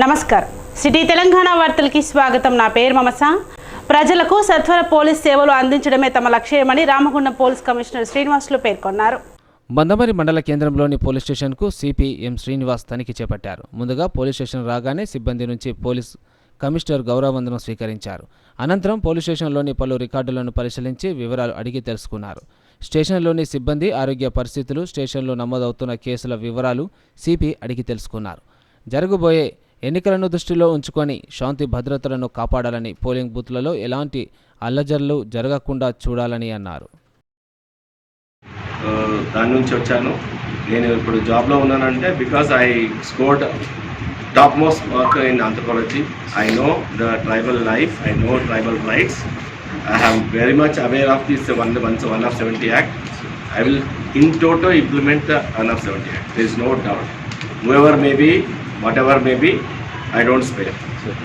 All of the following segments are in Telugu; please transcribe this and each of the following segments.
నమస్కారం సిటీ తెలంగాణ వార్తలకి స్వాగతం. నా పేరు మమస. ప్రజలకు సత్వర పోలీస్ సేవలు అందించడమే తమ లక్ష్యమని రామగుండం పోలీస్ కమిషనర్ శ్రీనివాసులు పేర్కొన్నారు. మందమరి మండల కేంద్రంలోని పోలీస్ స్టేషన్కు సిపి ఎం శ్రీనివాస్ తనిఖీ చేపట్టారు. ముందుగా పోలీస్ స్టేషన్ రాగానే సిబ్బంది నుంచి పోలీస్ కమిషనర్ గౌరవవందనం స్వీకరించారు. అనంతరం పోలీస్ స్టేషన్లోని పలు రికార్డులను పరిశీలించి వివరాలు అడిగి తెలుసుకున్నారు. స్టేషన్లోని సిబ్బంది ఆరోగ్య పరిస్థితులు, స్టేషన్లో నమోదవుతున్న కేసుల వివరాలు సిపి అడిగి తెలుసుకున్నారు. జరగబోయే ఎన్నికలను దృష్టిలో ఉంచుకొని శాంతి భద్రతలను కాపాడాలని, పోలింగ్ బూత్లలో ఎలాంటి అల్లజర్లు జరగకుండా చూడాలని అన్నారు. దాని నుంచి వచ్చాను. నేను ఇప్పుడు జాబ్లో ఉన్నానంటే because I scored top most work in anthropology. I know the tribal life, I know tribal rights. I am very much aware of this 170 Act. I will in toto implement the 170 Act. There is no doubt. Whoever may be, whatever may be, I don't spare.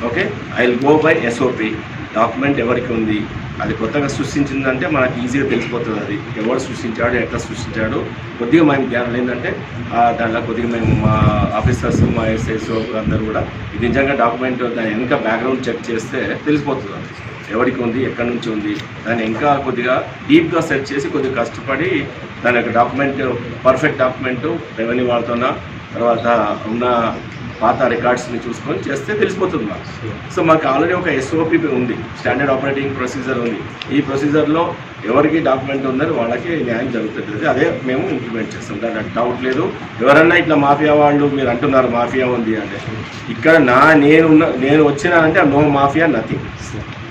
Okay? I will go by SOP. Document ఎవరికి ఉంది, అది కొత్తగా సృష్టించిందంటే మనకు ఈజీగా తెలిసిపోతుంది. అది ఎవరు సృష్టించాడు, ఎట్లా సృష్టించాడు, కొద్దిగా మేము జ్ఞానం ఏంటంటే దాంట్లో కొద్దిగా మేము మా ఆఫీసర్స్, మా ఎస్ఐస్ అందరూ కూడా ఇది నిజంగా డాక్యుమెంట్ దాని వెనక బ్యాక్గ్రౌండ్ చెక్ చేస్తే తెలిసిపోతుంది అది ఎవరికి ఉంది, ఎక్కడి నుంచి ఉంది. దాన్ని ఇంకా కొద్దిగా డీప్గా సెర్చ్ చేసి కొద్దిగా కష్టపడి దాని యొక్క డాక్యుమెంట్ పర్ఫెక్ట్ డాక్యుమెంటు రెవెన్యూ వాళ్ళతోన తర్వాత ఉన్న పాత రికార్డ్స్ని చూసుకొని చేస్తే తెలిసిపోతుంది మాకు. సో మాకు ఆల్రెడీ ఒక SOP ఉంది, స్టాండర్డ్ ఆపరేటింగ్ ప్రొసీజర్ ఉంది. ఈ ప్రొసీజర్లో ఎవరికి డాక్యుమెంట్ ఉందని వాళ్ళకి న్యాయం జరుగుతుంది. అదే మేము ఇంప్లిమెంట్ చేస్తాం, దాంట్లో డౌట్ లేదు. ఎవరన్నా ఇట్లా మాఫియా వాళ్ళు మీరు అంటున్నారు మాఫియా ఉంది అంటే, ఇక్కడ నేను వచ్చినానంటే నో మాఫియా, నథింగ్.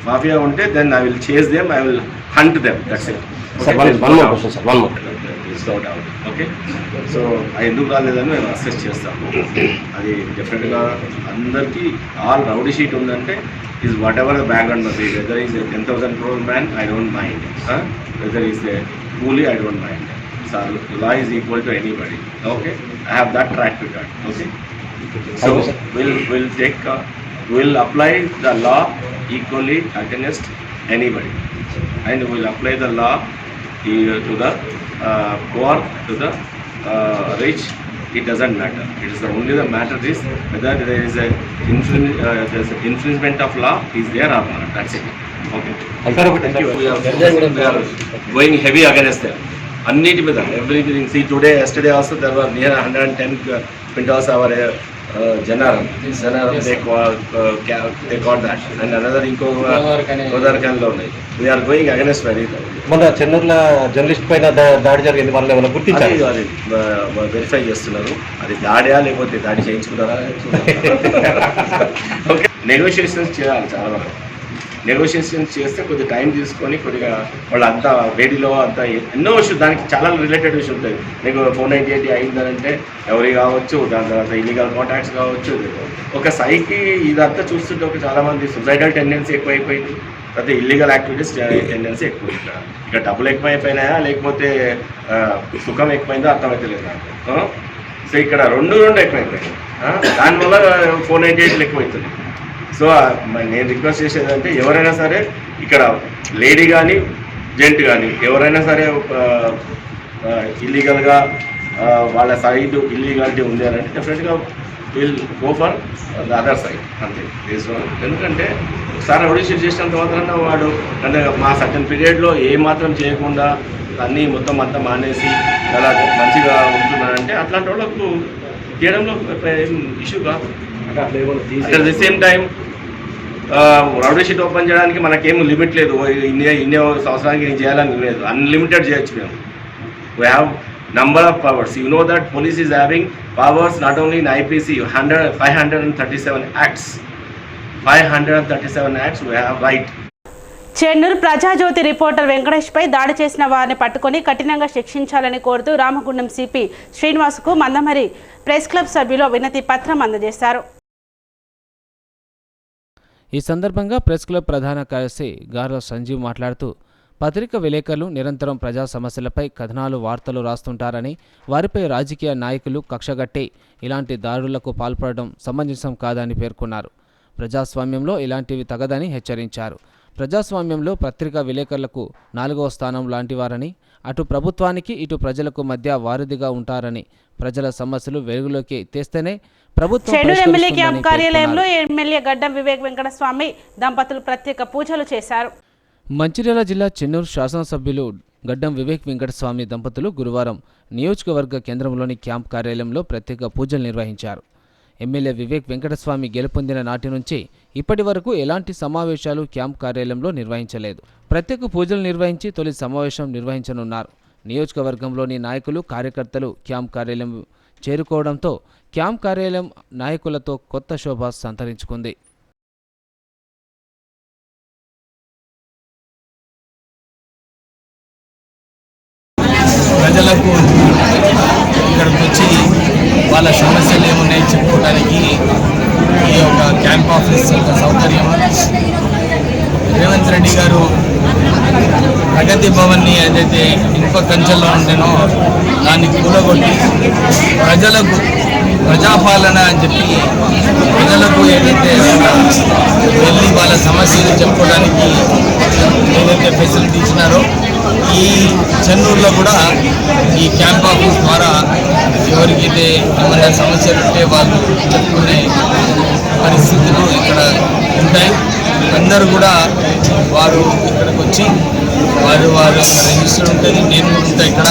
మాఫియా ఉంటే then I will chase them, I will hunt them, that's it. Okay, so అది ఎందుకు రాలేదని మేము అసెస్ చేస్తాము. అది డెఫినెట్గా అందరికీ ఆల్ రౌడీ షీట్ ఉందంటే is whatever the background ఉంది. Whether is 10,000 crore man, I don't mind. Whether is a coolie, I don't mind. So law is equal to anybody. Okay, I have that track record. Okay, so we'll apply the law equally against anybody, and we'll apply the law to the poor, to the rich. It doesn't matter. It is only the matter is whether there is a infringement of law is there or not. That's it. Okay. Thank you. We are going heavy against them. అన్నిటి మీద everything. See, yesterday also there were near 110 quintals our Janaram, they got that, and another inko Godarkanlo ఉన్నాయి. We are going against very. మన చెన్నూరుల జర్నలిస్ట్ పైన దాడి జరిగింది, వాళ్ళు ఏమైనా గుర్తించారు? అది వెరిఫై చేస్తున్నారు. అది దాడియా లేకపోతే దాడి చేయించుకున్నారా? ఓకే, నెగోషియేషన్స్ చేయాలి. చాలా వరకు నెగోషియేషన్స్ చేస్తే కొద్దిగా టైం తీసుకొని కొద్దిగా వాళ్ళు అంతా వేడిలో అంతా ఎన్నో ఇష్యూస్, దానికి చాలా రిలేటెడ్ ఇష్యూ ఉంటుంది. మీకు 498 అయిందనంటే ఎవరి కావచ్చు, దాని తర్వాత ఇల్లీగల్ కాంటాక్ట్స్ కావచ్చు. ఒక సైకి ఇదంతా చూస్తుంటే ఒక చాలామంది సూసైడల్ టెండెన్సీ ఎక్కువైపోయింది, తర్వాత ఇల్లీగల్ యాక్టివిటీస్ టెండెన్సీ ఎక్కువైంది. ఇక డబ్బులు ఎక్కువైపోయినాయా లేకపోతే సుఖం ఎక్కువైందో అర్థమైతే లేదు నాకు. సో ఇక్కడ రెండు ఎక్కువైపోయింది, దానివల్ల 498 ఎక్కువైతుంది. సో నేను రిక్వెస్ట్ చేసేదంటే ఎవరైనా సరే ఇక్కడ లేడీ కానీ జెంట్ కానీ ఎవరైనా సరే ఇల్లీగల్గా వాళ్ళ సైడ్ ఇల్లీగాలిటీ ఉంది అని అంటే డెఫినెట్గా will go for the other side అంతే. ఎందుకంటే ఒకసారి ఆడిషన్ చేసినంత మాత్రాన వాడు అంటే మా సర్టన్ పీరియడ్లో ఏ మాత్రం చేయకుండా అన్నీ మొత్తం అంతా మానేసి చాలా మంచిగా ఉంటున్నాడంటే అట్లాంటి వాళ్ళకు చేయడంలో ఇష్యూ కాదు. At the same time rowdy sheet open చేయడానికి మనకేం లిమిట్ లేదు. ఇన్ని సంవత్సరానికి నేను చేయాలని లేదు, అన్లిమిటెడ్ చేయొచ్చు మేము. We have number of powers. You know that police is having powers not only in IPC, 537 acts. 537 acts we have right. Chennur Prajajyothi reporter వెంకటేష్పై దాడి చేసిన వారిని పట్టుకొని కఠినంగా శిక్షించాలని కోరుతూ రామగుండం సిపి శ్రీనివాసుకు మందమరి ప్రెస్ క్లబ్ సభ్యులు వినతి పత్రం అందజేశారు. ఈ సందర్భంగా ప్రెస్ క్లబ్ ప్రధాన కార్యదర్శి గార్ల సంజీవ్ మాట్లాడుతూ, పత్రిక విలేకరులు నిరంతరం ప్రజా సమస్యలపై కథనాలు, వార్తలు రాస్తుంటారని, వారిపై రాజకీయ నాయకులు కక్షగట్టి ఇలాంటి దాడులకు పాల్పడడం సమంజసం కాదని పేర్కొన్నారు. ప్రజాస్వామ్యంలో ఇలాంటివి తగదని హెచ్చరించారు. ప్రజాస్వామ్యంలో పత్రికా విలేకరులకు 4వ స్థానం లాంటివారని, అటు ప్రభుత్వానికి ఇటు ప్రజలకు మధ్య వారధిగా ఉంటారని, ప్రజల సమస్యలు వెలుగులోకి తెస్తేనే ప్రభుత్వం చెన్నూరు ఎమ్మెల్యే క్యాంప్ పరిష్కరిస్తుందని కార్యాలయంలో పేర్కొన్నారు. ఎమ్మెల్యే గడ్డం వివేక్ వెంకటస్వామి దంపతులు ప్రత్యేక పూజలు చేశారు. మంచిర్యాల జిల్లా చెన్నూరు శాసనసభ్యులు గడ్డం వివేక్ వెంకటస్వామి దంపతులు గురువారం నియోజకవర్గ కేంద్రంలోని క్యాంప్ కార్యాలయంలో ప్రత్యేక పూజలు నిర్వహించారు. ఎమ్మెల్యే వివేక్ వెంకటస్వామి గెలుపొందిన నాటి నుంచి ఇప్పటి వరకు ఎలాంటి సమావేశాలు క్యాంప్ కార్యాలయంలో నిర్వహించలేదు. ప్రత్యేక పూజలు నిర్వహించి తొలి సమావేశం నిర్వహించనున్నారు. నియోజకవర్గంలోని నాయకులు కార్యకర్తలు క్యాంప్ కార్యాలయం చేరుకోవడంతో క్యాంప్ కార్యాలయం నాయకులతో కొత్త శోభ సంతరించుకుంది. ప్రజలకు ఇక్కడికి వచ్చి వాళ్ళ సమస్యలు ఏమున్నాయి చెప్పుకోవడానికి ఈ యొక్క క్యాంప్ ఆఫీస్ యొక్క సౌకర్యం. రేవంత్ రెడ్డి గారు ప్రగతి భవన్ని ఏదైతే ఇనుప కంచెల్లో ఉండేనో దాన్ని కూలగొట్టి ప్రజలకు ప్రజాపాలన అని చెప్పి ప్రజలకు ఏదైతే వెళ్ళి వాళ్ళ సమస్యలు చెప్పుకోవడానికి ఏదైతే ఫెసిలిటీ ఇచ్చినారో ఈ చెన్నూరులో కూడా ఈ క్యాంప్ ఆఫీస్ ద్వారా ఎవరికైతే ఏమైనా సమస్యలు ఉంటే వాళ్ళు చెప్పుకునే పరిస్థితులు ఇక్కడ ఉంటాయి. అందరూ కూడా వారు ఇక్కడికి వచ్చి వారు రిజిస్టర్ ఉంటుంది. నేను కూడా ఉంటా ఇక్కడ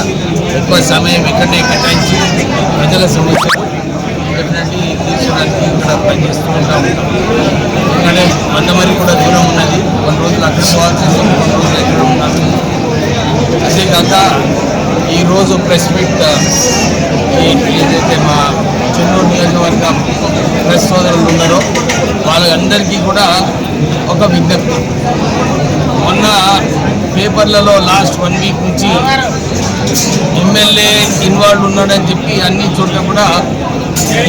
ఎక్కువ సమయం ఇక్కడనే కేటాయించి ప్రజల సమస్యలు డెఫినెట్లీ తీర్చడానికి ఇక్కడ పనిచేస్తూ ఉంటాం. ఇక్కడే మందమరి కూడా దూరం ఉన్నది. కొన్ని రోజులు అక్కడ పోవాల్సి కొన్ని రోజులు ఇక్కడ ఉన్నాను. అంతేకాక ఈరోజు ప్రెస్ మీట్ ఏదైతే మా చెన్నూరు నియోజకవర్గం ప్రెస్ సోదరులు ఉన్నారో వాళ్ళందరికీ కూడా ఒక విజ్ఞప్తి. మొన్న పేపర్లలో లాస్ట్ 1 వీక్ నుంచి ఎమ్మెల్యే ఇన్వాల్వ్ ఉన్నాడని చెప్పి అన్ని చోట్ల కూడా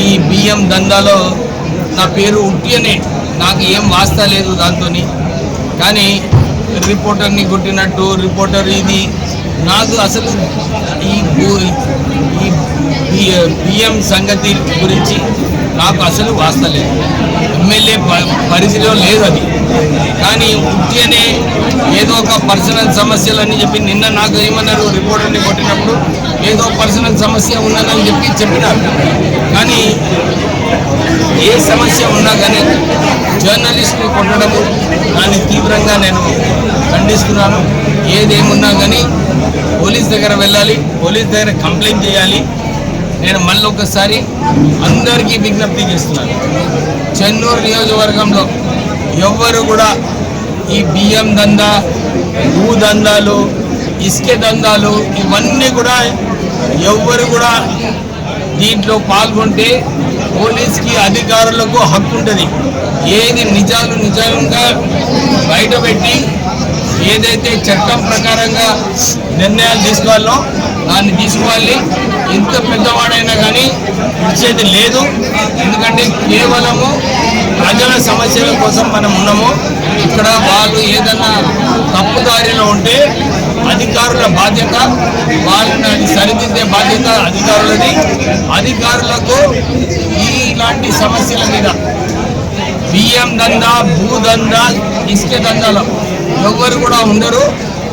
ఈ బియ్యం దందాలో నా పేరు ఉట్టియనే, నాకు ఏం వాస్తా లేదు దాంతో. కానీ రిపోర్టర్ని కొట్టినట్టు రిపోర్టర్ ఇది నాకు అసలు ఈ బియ్యం సంగతి గురించి నాకు అసలు వాస్తా లేదు. ఎమ్మెల్యే పరిధిలో లేదు అది. కానీ ఉట్టినే ఏదో ఒక పర్సనల్ సమస్యలని చెప్పి నిన్న నాకు ఏమన్నారు, రిపోర్టర్ని కొట్టినప్పుడు ఏదో పర్సనల్ సమస్య ఉన్నదని చెప్పినారు. కానీ ఏ సమస్య ఉన్నా కానీ జర్నలిస్ట్ని కొట్టడము దాన్ని తీవ్రంగా నేను ఖండిస్తున్నాను. ఏదేమున్నా కానీ పోలీస్ దగ్గర వెళ్ళాలి, పోలీస్ దగ్గర కంప్లైంట్ చేయాలి. నేను మళ్ళీ ఒకసారి అందరికీ విజ్ఞప్తి చేస్తున్నాను, చెన్నూరు నియోజకవర్గంలో ఎవ్వరు కూడా ఈ బియ్యం దందా, భూ దందాలు, ఇసుక దందాలు ఇవన్నీ కూడా ఎవ్వరు కూడా దీంట్లో పాల్గొంటే పోలీస్కి అధికారులకు హక్కు ఉంటుంది. ఏది నిజంగా బయటపెట్టి ఏదైతే చట్టం ప్రకారంగా నిర్ణయాలు తీసుకోవాలో దాన్ని తీసుకోవాలి. ఎంత పెద్దవాడైనా కానీ ఇచ్చేది లేదు. ఎందుకంటే కేవలము ప్రజల సమస్యల కోసం మనం ఉన్నాము. ఇక్కడ వాళ్ళు ఏదన్నా తప్పుదారిలో ఉంటే అధికారుల బాధ్యత, వాళ్ళని అది సరిదిద్దే బాధ్యత అధికారులది. అధికారులకు ఇలాంటి సమస్యల మీద బియ్యం దందా, భూ దందా, ఇసుక దందాలో ఎవ్వరు కూడా ఉండరు.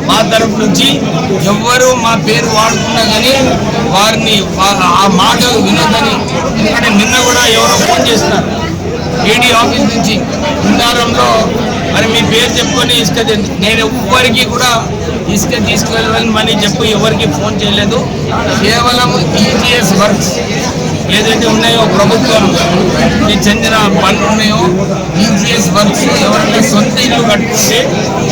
మా తరపు నుంచి ఎవ్వరు మా పేరు వాడుకున్నా కానీ వారిని ఆ మాటలు వినొద్దని. ఎందుకంటే నిన్న కూడా ఎవరో ఫోన్ చేస్తున్నారు ఏడీ ఆఫీస్ నుంచి కుండారంలో, మరి మీ పేరు చెప్పుకొని ఇసుక, నేను ఎవ్వరికి కూడా ఇసుక తీసుకెళ్ళమని చెప్పి ఎవరికి ఫోన్ చేయలేదు. కేవలం ఈజీఎస్ వర్క్స్ ఏదైతే ఉన్నాయో ప్రభుత్వంకి చెందిన పనులు ఉన్నాయో ఈజీఎస్ వర్క్స్ ఎవరైనా సొంత ఇల్లు కట్టుకుంటే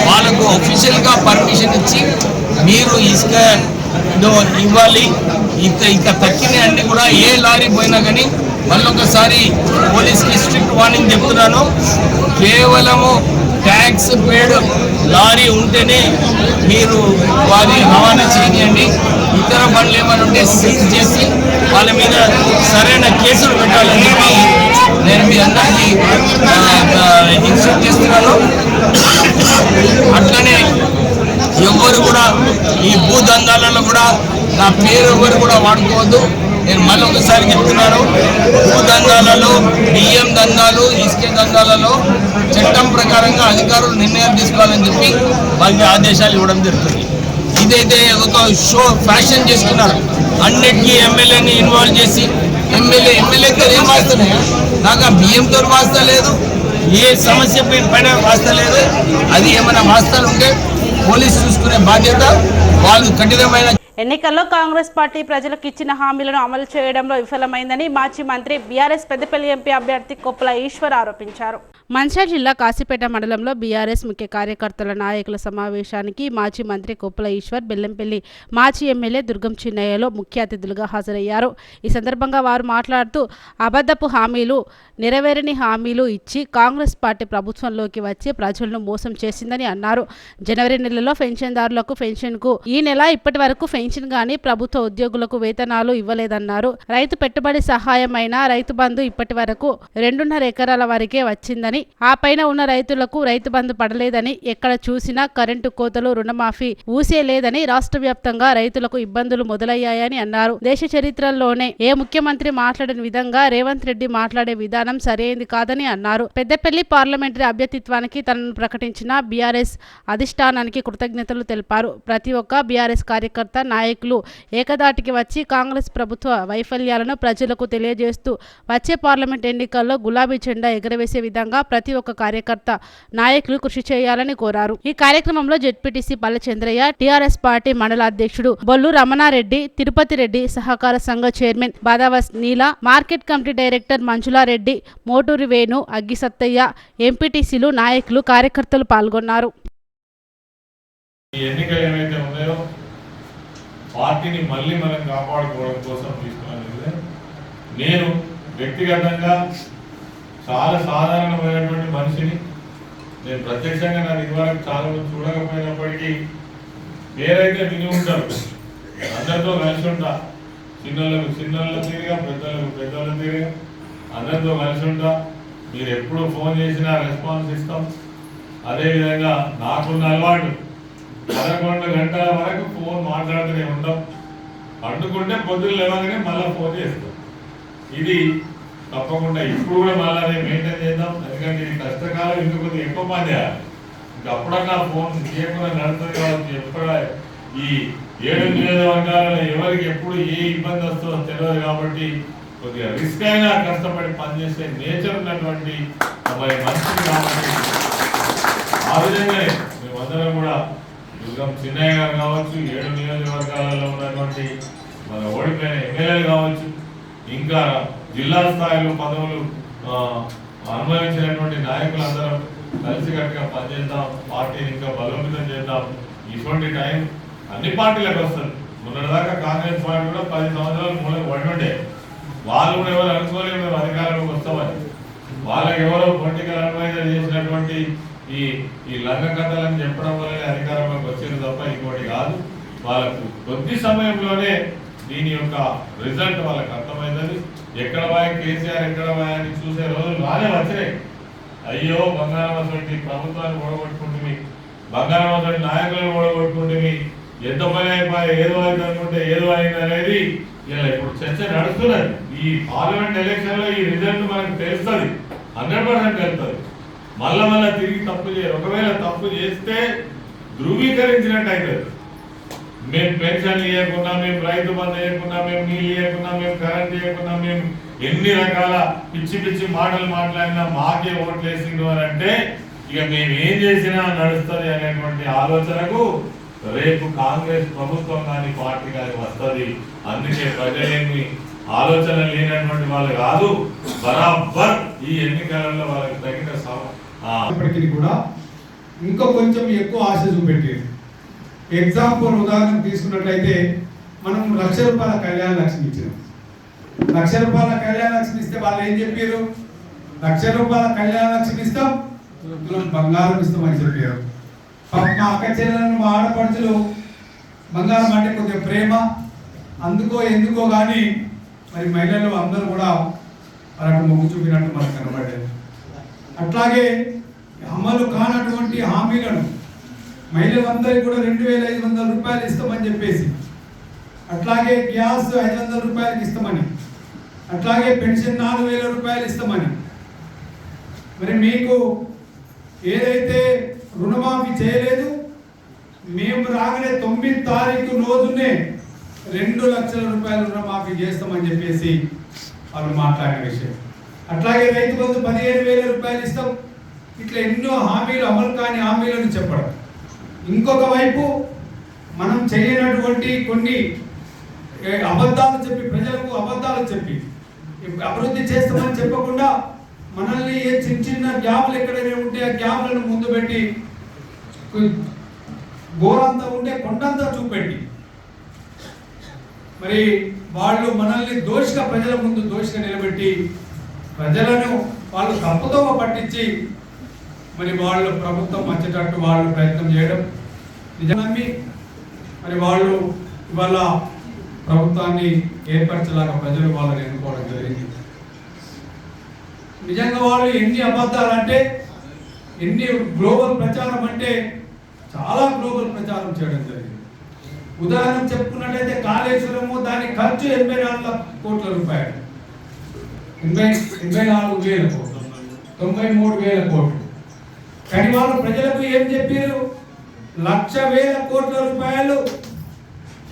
వాళ్ళకు అఫీషియల్గా పర్మిషన్ ఇచ్చి మీరు ఇసుక ఇవ్వాలి. ఇక తక్కిన అన్ని కూడా ఏ లారీ పోయినా కానీ మళ్ళొకసారి పోలీస్కి స్ట్రిక్ట్ వార్నింగ్ చెప్తున్నాను. కేవలము ట్యాక్స్ పేడ్ లారీ ఉంటేనే మీరు వారి రవాణా చేయనియండి. ఇతర పనులు ఏమైనా ఉంటే సీజ్ చేసి వాళ్ళ మీద సరైన కేసులు పెట్టాలని చెప్పి నేను మీ అందరికీ ఇన్స్ట్రక్ట్ చేస్తున్నాను. అట్లనే ఎవ్వరు కూడా ఈ భూ దందాలలో కూడా నా పేరు ఎవరు కూడా వాడుకోవద్దు. నేను మళ్ళీ ఒకసారి చెప్తున్నాను, భూ దందాలలో, బియ్యం దందాలు, ఇసుక దందాలలో చట్టం ప్రకారంగా అధికారులు నిర్ణయాలు తీసుకోవాలని చెప్పి వాళ్ళకి ఆదేశాలు ఇవ్వడం జరుగుతుంది. ఇదైతే ఒక షో ఫ్యాషన్ చేసుకున్నారు, అన్నిటికీ ఎమ్మెల్యేని ఇన్వాల్వ్ చేసి ఎమ్మెల్యేతో ఏం వాస్తన్నాయా? నాకు ఆ బియ్యంతో వాస్తా లేదు, ఏ సమస్య పైన వాస్తా లేదు. అది ఏమైనా వాస్తాలు ఉంటే పోలీసు చూసుకునే బాధ్యత వాళ్ళు కఠినమైన. ఎన్నికల్లో కాంగ్రెస్ పార్టీ ప్రజలకు ఇచ్చిన హామీలను అమలు చేయడంలో విఫలమైందని మాజీ మంత్రి బీఆర్ఎస్ పెద్దపల్లి ఎంపీ అభ్యర్థి కొప్పుల ఈశ్వర్ ఆరోపించారు. మంచిర్యాల జిల్లా కాశీపేట మండలంలో బీఆర్ఎస్ ముఖ్య కార్యకర్తల నాయకుల సమావేశానికి మాజీ మంత్రి కొప్పుల ఈశ్వర్, బెల్లంపల్లి మాజీ ఎమ్మెల్యే దుర్గం చిన్నయ్యలో ముఖ్య అతిథులుగా హాజరయ్యారు. ఈ సందర్భంగా వారు మాట్లాడుతూ అబద్ధపు హామీలు, నెరవేరని హామీలు ఇచ్చి కాంగ్రెస్ పార్టీ ప్రభుత్వంలోకి వచ్చి ప్రజలను మోసం చేసిందని అన్నారు. జనవరి నెలలో పెన్షన్దారులకు పెన్షన్కు ఈ నెల ఇప్పటి వరకు పెన్షన్ గానీ ప్రభుత్వ ఉద్యోగులకు వేతనాలు ఇవ్వలేదన్నారు. రైతు పెట్టుబడి సహాయం అయినా రైతు బంధు ఇప్పటి వరకు 2.5 ఎకరాల వరకే వచ్చిందని, ఆ పైన ఉన్న రైతులకు రైతు బంధు పడలేదని, ఎక్కడ చూసినా కరెంటు కోతలు, రుణమాఫీ ఊసే లేదని, రాష్ట్ర వ్యాప్తంగా రైతులకు ఇబ్బందులు మొదలయ్యాయని అన్నారు. దేశ చరిత్రలోనే ఏ ముఖ్యమంత్రి మాట్లాడిన విధంగా రేవంత్ రెడ్డి మాట్లాడే విధానం సరైనది కాదని అన్నారు. పెద్దపల్లి పార్లమెంటరీ అభ్యర్థిత్వానికి తనను ప్రకటించిన బీఆర్ఎస్ అధిష్టానానికి కృతజ్ఞతలు తెలిపారు. ప్రతి ఒక్క బీఆర్ఎస్ కార్యకర్త, నాయకులు ఏకదాటికి వచ్చి కాంగ్రెస్ ప్రభుత్వ వైఫల్యాలను ప్రజలకు తెలియజేస్తూ వచ్చే పార్లమెంట్ ఎన్నికల్లో గులాబీ జెండా ఎగరవేసే విధంగా ప్రతి ఒక్క కార్యకర్త, నాయకులు కృషి చేయాలని కోరారు. ఈ కార్యక్రమంలో జెడ్పీటీసీ పల్లెచంద్రయ్య, టీఆర్ఎస్ పార్టీ మండల అధ్యక్షుడు బొల్లు రమణారెడ్డి, తిరుపతి రెడ్డి, సహకార సంఘ chairman Badavas Neela, market committee director Manjula Reddy, Moturi Venu, Aggi Sattaiah, ఎంపీటీసీలు, నాయకులు, కార్యకర్తలు పాల్గొన్నారు. పార్టీని మళ్ళీ మనం కాపాడుకోవడం కోసం తీసుకున్న నిర్ణయం. నేను వ్యక్తిగతంగా చాలా సాధారణమైనటువంటి మనిషిని. నేను ప్రత్యక్షంగా నాకు ఇదివరకు చాలా చూడకపోయినప్పటికీ పేరైతే విని ఉంటారు. అందరితో కలిసి ఉంటా, చిన్నోళ్ళకు చిన్నోళ్ళ తీరుగా, పెద్దలకు పెద్దోళ్ళ తీరుగా అందరితో కలిసి ఉంటా. మీరు ఎప్పుడు ఫోన్ చేసినా రెస్పాన్స్ ఇస్తాం. అదేవిధంగా నాకున్న అలవాటు 11 గంటల వరకు ఫోన్ మాట్లాడుతూనే ఉంటాం. పండుకుంటే పొద్దున్న లేవగానే మళ్ళీ ఫోన్ చేస్తాం. ఇది తప్పకుండా ఇప్పుడు కూడా మళ్ళీ నేను మెయింటైన్ చేద్దాం. ఎందుకంటే ఇది కష్టకాలం, ఇంకా కొద్దిగా ఎక్కువ పని చేయాలి. ఇంకా అప్పుడన్నా ఫోన్ చేయకుండా నడుతుంది కావచ్చు. ఎప్పుడ ఈ 7 నియోజకవర్గాలలో ఎవరికి ఎప్పుడు ఏ ఇబ్బంది వస్తుందో తెలియదు కాబట్టి కొద్దిగా రిస్క్ అయినా కష్టపడి పనిచేసే నేచర్ ఉన్నటువంటి మనిషిని కాబట్టి ఆ విధంగానే మేమందరం కూడా దుర్గం చిన్నయ్య గారు కావచ్చు, 7 నియోజకవర్గాలలో ఉన్నటువంటి మన ఓడిపోయిన ఎమ్మెల్యేలు కావచ్చు, ఇంకా జిల్లా స్థాయిలో పదవులు అనుభవించినటువంటి నాయకులందరం కలిసికట్టుగా పనిచేద్దాం. పార్టీని ఇంకా బలోపేతం చేద్దాం. ఇటువంటి టైం అన్ని పార్టీలకు వస్తుంది. మొన్నటిదాకా కాంగ్రెస్ పార్టీ కూడా 10 సంవత్సరాలు మూలకు పడి వాళ్ళు కూడా ఎవరు అనుకోలేదు మేము అధికారంలోకి వస్తామని. వాళ్ళకి ఎవరో పొలిటికల్ అడ్వైజర్ చేసినటువంటి ఈ లంగ కథలను చెప్పడం వల్లనే అధికారంలోకి వచ్చేది తప్ప ఇంకోటి కాదు. వాళ్ళకు కొద్ది సమయంలోనే దీని యొక్క రిజల్ట్ వాళ్ళకి అర్థమైందని, ఎక్కడ పోయా కేసీఆర్ ఎక్కడ పోయా అని చూసే రోజులు బాగానే వచ్చినాయి. అయ్యో బంగారం వంటి ప్రభుత్వాన్ని ఓడగొట్టుకుంటుంది, బంగారం వంటి నాయకులను ఓడగొట్టుకుంటుంది, ఎంత పని అయిపోయి ఏదో అయింది అనుకుంటే ఏదో అయింది అనేది ఇలా ఇప్పుడు చర్చ నడుస్తున్నది. ఈ పార్లమెంట్ ఎలక్షన్ లో ఈ రిజల్ట్ మనకు తెలుస్తుంది, 100% తెలుస్తుంది. మళ్ళా తిరిగి తప్పు చేయరు. ఒకవేళ తప్పు చేస్తే ధృవీకరించినట్టు అవుతుంది. మేము పెన్షన్ ఇవ్వకుండా, మేము రైతు బంధు ఇవ్వకుండా, మేము నీళ్ళు ఇవ్వకుండా, మేము కరెంట్ ఇవ్వకుండా, మేము ఎన్ని రకాల పిచ్చి పిచ్చి మాటలు మాట్లాడినా మాకే ఓట్లు వేసిండు అని అంటే ఇక మేము ఏం చేసినా నడుస్తుంది అనేటువంటి ఆలోచనకు రేపు కాంగ్రెస్ ప్రభుత్వం కానీ పార్టీ కానీ వస్తుంది. అందుకే ప్రజలేమి ఆలోచన లేనటువంటి వాళ్ళు కాదు, బరాబర్ ఈ ఎన్నికలలో వాళ్ళకి తగిన ఇప్పటికీ కూడా ఇంకా కొంచెం ఎక్కువ ఆశ చూపెట్టేది. ఎగ్జాంపుల్ ఉదాహరణ తీసుకున్నట్లయితే మనం ₹1,00,000 కళ్యాణ లక్ష్మి ఇచ్చినాం. ₹1,00,000 కళ్యాణ లక్ష్మి ఇస్తే వాళ్ళు ఏం చెప్పారు? ₹1,00,000 కళ్యాణ లక్ష్మి ఇస్తాం, బంగారం ఇస్తామని చెప్పారు. మా అక్క చెల్లెలను, మా ఆడపడుచులు బంగారం అంటే కొద్దిగా ప్రేమ, అందుకో ఎందుకో కానీ మరి మహిళలు అందరూ కూడా వాళ్ళకు మొగ్గు చూపినట్టు మనకు కనబడ్డారు. అట్లాగే అమలు కానటువంటి హామీలను మహిళలందరికీ కూడా ₹2,500 ఇస్తామని చెప్పేసి, అట్లాగే గ్యాస్ ₹500 ఇస్తామని, అట్లాగే పెన్షన్ ₹4,000 ఇస్తామని, మరి మీకు ఏదైతే రుణమాఫీ చేయలేదు, మేము రాగానే 9వ తారీఖు రోజునే ₹2,00,000 రుణమాఫీ చేస్తామని చెప్పేసి వాళ్ళు మాట్లాడిన విషయం. అట్లాగే రైతు బంధు 15,000 రూపాయలు ఇస్తాం, ఇట్లా ఎన్నో హామీలు, అమలు కాని హామీలను చెప్పడం. ఇంకొక వైపు మనం చేయనటువంటి కొన్ని అబద్ధాలు చెప్పి, ప్రజలకు అబద్ధాలు చెప్పి అభివృద్ధి చేస్తామని చెప్పకుండా మనల్ని ఏ చిన్న చిన్న గ్యాప్లు ఎక్కడైనా ఉంటే ఆ గ్యాప్లను ముందు పెట్టి గోరంతా ఉంటే కొండంతా చూపెట్టి మరి వాళ్ళు మనల్ని దోషిగా, ప్రజల ముందు దోషిగా నిలబెట్టి ప్రజలను వాళ్ళు తప్పుతో పట్టించి మరి వాళ్ళు ప్రభుత్వం వచ్చేటట్టు వాళ్ళు ప్రయత్నం చేయడం నిజంగా మరి వాళ్ళు ఇవాళ ప్రభుత్వాన్ని ఏర్పరచలాగా ప్రజలు వాళ్ళని ఎన్నుకోవడం జరిగింది. నిజంగా వాళ్ళు ఎన్ని అబద్ధాలు అంటే, ఎన్ని గ్లోబల్ ప్రచారం అంటే చాలా గ్లోబల్ ప్రచారం చేయడం జరిగింది. ఉదాహరణ చెప్పుకున్నట్లయితే కాళేశ్వరము దాని ఖర్చు 84 కోట్ల రూపాయలు, 84,000 కోట్లు, 93,000 కోట్లు. కానీ వాళ్ళు ప్రజలకు ఏం చెప్పారు? 1,00,000 కోట్ల రూపాయలు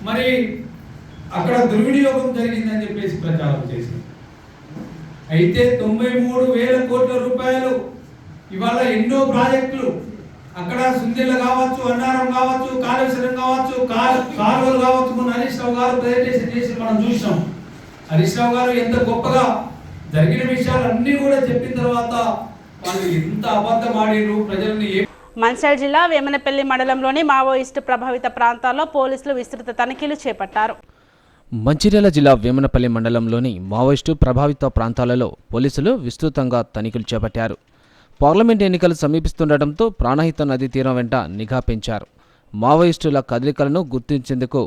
మరి అక్కడ దుర్వినియోగం జరిగిందని చెప్పేసి ప్రచారం చేసింది. అయితే 93,000 కోట్ల రూపాయలు ఇవాళ ఎన్నో ప్రాజెక్టులు అక్కడ సుందిల్ల కావచ్చు, అన్నారం కావచ్చు, కాళేశ్వరం కావచ్చు, కాలువలు కావచ్చు. మన హరీష్ రావు గారు ప్రెజెంటేషన్ చేసి మనం చూసాం. హరీష్ రావు గారు ఎంత గొప్పగా జరిగిన విషయాలన్నీ కూడా చెప్పిన తర్వాత వాళ్ళు ఎంత అబద్ధం ఆడిరు ప్రజల్ని. మంచిర్యాల జిల్లా వేమనపల్లి మండలంలోని మావోయిస్టు ప్రభావిత ప్రాంతాల్లో పోలీసులు విస్తృత తనిఖీలు చేపట్టారు. మంచిర్యాల జిల్లా వేమనపల్లి మండలంలోని మావోయిస్టు ప్రభావిత ప్రాంతాలలో పోలీసులు విస్తృతంగా తనిఖీలు చేపట్టారు. పార్లమెంట్ ఎన్నికలు సమీపిస్తుండటంతో ప్రాణహిత నదీ తీరం వెంట నిఘా పెంచారు. మావోయిస్టుల కదలికలను గుర్తించేందుకు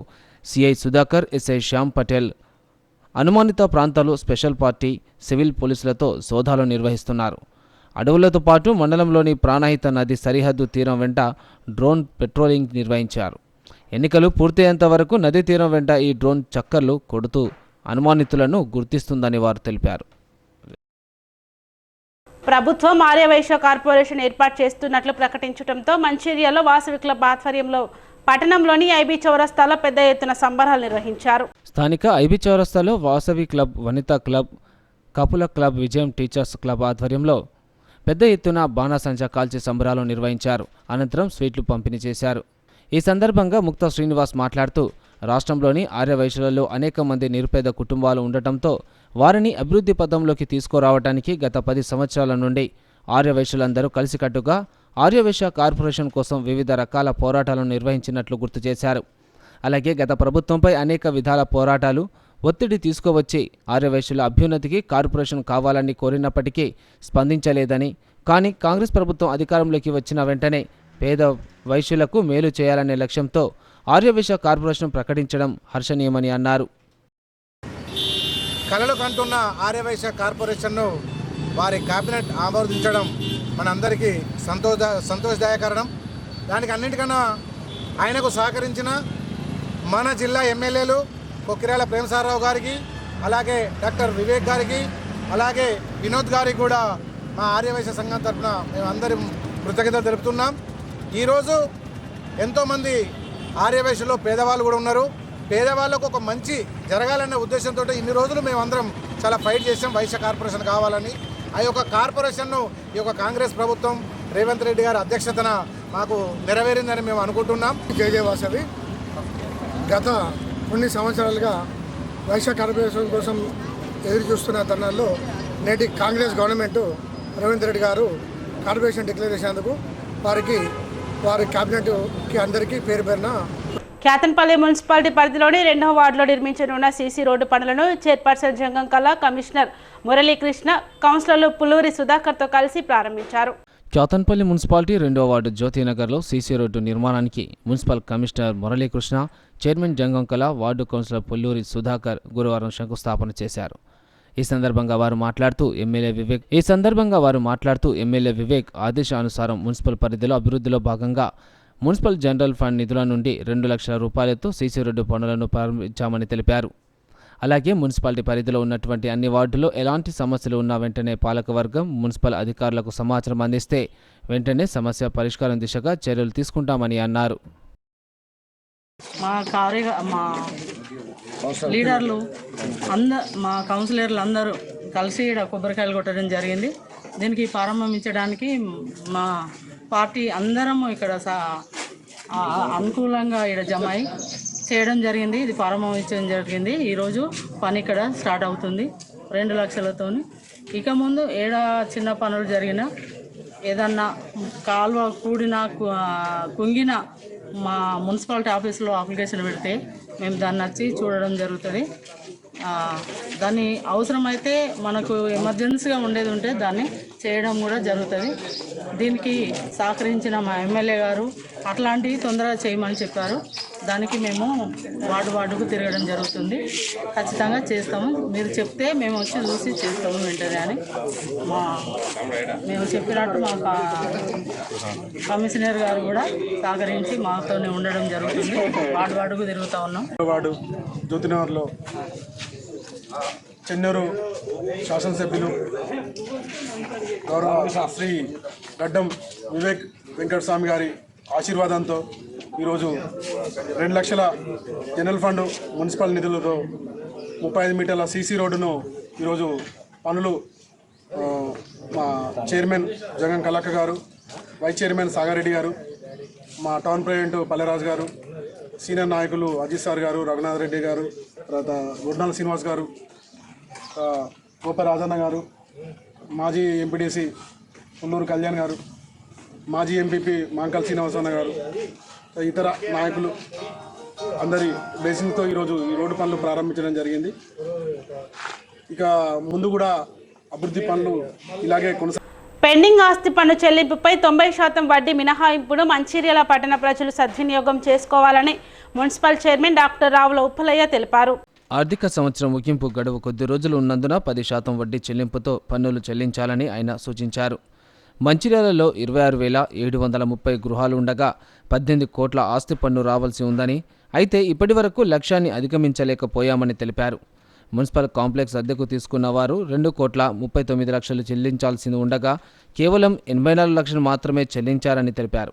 సిఐ సుధాకర్, ఎస్ఐ శ్యామ్ పటేల్ అనుమానిత ప్రాంతాలు స్పెషల్ పార్టీ, సివిల్ పోలీసులతో సోదాలు నిర్వహిస్తున్నారు. అడవులతో పాటు మండలంలోని ప్రాణహిత నది సరిహద్దు తీరం వెంట డ్రోన్ పెట్రోలింగ్ నిర్వహించారు. ఎన్నికలు పూర్తయ్యేంత వరకు నదీ తీరం వెంట ఈ డ్రోన్ చక్కర్లు కొడుతూ అనుమానితులను గుర్తిస్తుందని వారు తెలిపారు. ప్రభుత్వం ఆర్యవైశ్య కార్పొరేషన్ ఏర్పాటు చేస్తున్నట్లు ప్రకటించడంతో మంచిర్యాలలో వాసవి క్లబ్ ఆధ్వర్యంలో పట్టణంలోని ఐబీ చౌరస్తాలో పెద్ద ఎత్తున సంబరాలు నిర్వహించారు. స్థానిక ఐబీ చౌరస్తాలో Vasavi club, Vanitha club, కపుల club, విజయం టీచర్స్ క్లబ్ ఆధ్వర్యంలో పెద్ద ఎత్తున బాణాసంచా కాల్చి సంబరాలు నిర్వహించారు. అనంతరం స్వీట్లు పంపిణీ చేశారు. ఈ సందర్భంగా ముక్తా శ్రీనివాస్ మాట్లాడుతూ రాష్ట్రంలోని ఆర్యవైశ్యులలో అనేక మంది నిరుపేద కుటుంబాలు ఉండటంతో వారిని అభివృద్ధి పథంలోకి తీసుకురావడానికి గత 10 సంవత్సరాల నుండి ఆర్యవైశ్యులందరూ కలిసికట్టుగా ఆర్యవైశ్య కార్పొరేషన్ కోసం వివిధ రకాల పోరాటాలను నిర్వహించినట్లు గుర్తు చేశారు. అలాగే గత ప్రభుత్వంపై అనేక విధాల పోరాటాలు, ఒత్తిడి తీసుకువచ్చి ఆర్యవైశ్యుల అభ్యున్నతికి కార్పొరేషన్ కావాలని కోరినప్పటికీ స్పందించలేదని, కానీ కాంగ్రెస్ ప్రభుత్వం అధికారంలోకి వచ్చిన వెంటనే పేద వైశ్యులకు మేలు చేయాలనే లక్ష్యంతో ఆర్యవైశ్య కార్పొరేషన్ ప్రకటించడం హర్షణీయమని అన్నారు. కలలు కంటున్న ఆర్యవైశ్య కార్పొరేషన్ను వారి కేబినెట్ ఆమోదించడం మనందరికీ సంతోషదాయకరణం. దానికి అన్నింటికన్నా ఆయనకు సహకరించిన మన జిల్లా ఎమ్మెల్యేలు కొక్కిరాల ప్రేమసారరావు గారికి, అలాగే డాక్టర్ వివేక్ గారికి, అలాగే వినోద్ గారికి కూడా మా ఆర్యవైశ్య సంఘం తరఫున మేము అందరం కృతజ్ఞతలు తెలుపుతున్నాం. ఈరోజు ఎంతోమంది ఆర్యవైశ్యులో పేదవాళ్ళు కూడా ఉన్నారు. పేదవాళ్ళకు ఒక మంచి జరగాలనే ఉద్దేశంతో ఇన్ని రోజులు మేమందరం చాలా ఫైట్ చేసాం వైశ్య కార్పొరేషన్ కావాలని. ఆ యొక్క కార్పొరేషన్ను ఈ యొక్క కాంగ్రెస్ ప్రభుత్వం రేవంత్ రెడ్డి గారి అధ్యక్షతన మాకు నెరవేరిందని మేము అనుకుంటున్నాం. జయ వాసవి గత కొన్ని సంవత్సరాలుగా వైశ్య కార్పొరేషన్ కోసం ఎదురు చూస్తున్న తరుణాల్లో నేటి కాంగ్రెస్ గవర్నమెంట్ రేవంత్ రెడ్డి గారు కార్పొరేషన్ డిక్లేర్ చేసేందుకు వారి క్యాబినెట్కి అందరికీ పేరు పేరున కేతన్పల్లి మున్సిపాలిటీ పరిధిలోని 2వ వార్డులో నిర్మించనున్న సీసీ రోడ్డు పనులను చైర్పర్సన్ జంగం కళ, కమిషనర్ మురళీకృష్ణ, కౌన్సిలర్లు పుల్లూరి సుధాకర్తో కలిసి ప్రారంభించారు. కేతన్పల్లి మున్సిపాలిటీ 2వ వార్డు జ్యోతినగర్లో సీసీ రోడ్డు నిర్మాణానికి మున్సిపల్ కమిషనర్ మురళీకృష్ణ, చైర్మన్ జంగం కళ, వార్డు కౌన్సిలర్ పుల్లూరి సుధాకర్ గురువారం శంకుస్థాపన చేశారు. ఈ సందర్భంగా వారు మాట్లాడుతూ ఎమ్మెల్యే వివేక్ ఆదేశానుసారం మున్సిపల్ పరిధిలో అభివృద్ధిలో భాగంగా మున్సిపల్ జనరల్ ఫండ్ నిధుల నుండి 2 లక్షల రూపాయలతో సీసీ రోడ్డు పనులను ప్రారంభించామని తెలిపారు. అలాగే మున్సిపాలిటీ పరిధిలో ఉన్నటువంటి అన్ని వార్డుల్లో ఎలాంటి సమస్యలు ఉన్నా వెంటనే పాలకవర్గం మున్సిపల్ అధికారులకు సమాచారం అందిస్తే వెంటనే సమస్య పరిష్కారం దిశగా చర్యలు తీసుకుంటామని అన్నారు. మా లీడర్లు మా కౌన్సిలర్లు అందరూ కలిసి ఇక్కడ కొబ్బరికాయలు కొట్టడం జరిగింది. దీనికి ప్రారంభించడానికి మా పార్టీ అందరము ఇక్కడ అనుకూలంగా ఇక్కడ జమ అయి చేయడం జరిగింది. ఇది ప్రారంభించడం జరిగింది. ఈరోజు పని ఇక్కడ స్టార్ట్ అవుతుంది 2 లక్షలతో. ఇక ముందు చిన్న పనులు జరిగినా ఏదన్నా కాలువ కూడినా కుంగిన మా మున్సిపాలిటీ ఆఫీసులో అప్లికేషన్ పెడితే మేము దాన్ని వచ్చి చూడడం జరుగుతుంది. దాన్ని అవసరమైతే మనకు ఎమర్జెన్సీగా ఉండేది ఉంటే దాన్ని చేయడం కూడా జరుగుతుంది. దీనికి సహకరించిన మా ఎమ్మెల్యే గారు అట్లాంటివి తొందరగా చేయమని చెప్పారు. దానికి మేము వార్డుకు తిరగడం జరుగుతుంది. ఖచ్చితంగా చేస్తాము. మీరు చెప్తే మేము వచ్చి చూసి చేస్తాము వెంటనే అని మేము చెప్పినట్టు మా కమిషనర్ గారు కూడా సహకరించి మాతోనే ఉండడం జరుగుతుంది. వార్డుకు తిరుగుతూ ఉన్నాం. వార్డు జ్యోతినగర్లో చెన్నూరు శాసనసభ్యులు గౌరవ శ్రీ గడ్డం వివేక్ వెంకటస్వామి గారి ఆశీర్వాదంతో ఈరోజు 2 లక్షల జనరల్ ఫండ్ మున్సిపల్ నిధులతో 35 మీటర్ల సీసీ రోడ్డును ఈరోజు పనులు మా చైర్మన్ జగన్ కలక్క గారు, వైస్ చైర్మన్ సాగారెడ్డి గారు, మా టౌన్ ప్రెసిడెంట్ పల్లెరాజు గారు, సీనియర్ నాయకులు అజిత్ సార్ గారు, రఘునాథ్ రెడ్డి గారు, తర్వాత గుర్నాల శ్రీనివాస్ గారు, గోపరాజన్న గారు, మాజీ ఎంపీడీసీ పుల్లూరు కళ్యాణ్ గారు, మాజీ ఎంపీపీ మాంకల్ శ్రీనివాసన్న గారు, ఇతర నాయకులు అందరి బ్లెస్సింగ్తో ఈరోజు ఈ రోడ్డు పనులు ప్రారంభించడం జరిగింది. ఇక ముందు కూడా అభివృద్ధి పనులు ఇలాగే కొనసాగుతాయి. పెండింగ్ ఆస్తి పన్ను చెల్లింపుపై 90% వడ్డీ మినహాయింపును మంచిర్యాల పట్టణ ప్రజలు సద్వినియోగం చేసుకోవాలని municipal chairman doctor Ravula Uppalaiah తెలిపారు. ఆర్థిక సంవత్సరం ముగింపు గడువు కొద్ది రోజులు ఉన్నందున 10% వడ్డీ చెల్లింపుతో పన్నులు చెల్లించాలని ఆయన సూచించారు. మంచిర్యాలలో 26,730 గృహాలు ఉండగా 18 కోట్ల ఆస్తి పన్ను రావాల్సి ఉందని, అయితే ఇప్పటి వరకు లక్ష్యాన్ని అధిగమించలేకపోయామని తెలిపారు. మున్సిపల్ కాంప్లెక్స్ అద్దెకు తీసుకున్న వారు 2,39 లక్షలు చెల్లించాల్సి ఉండగా కేవలం 84 లక్షలు మాత్రమే చెల్లించారని తెలిపారు.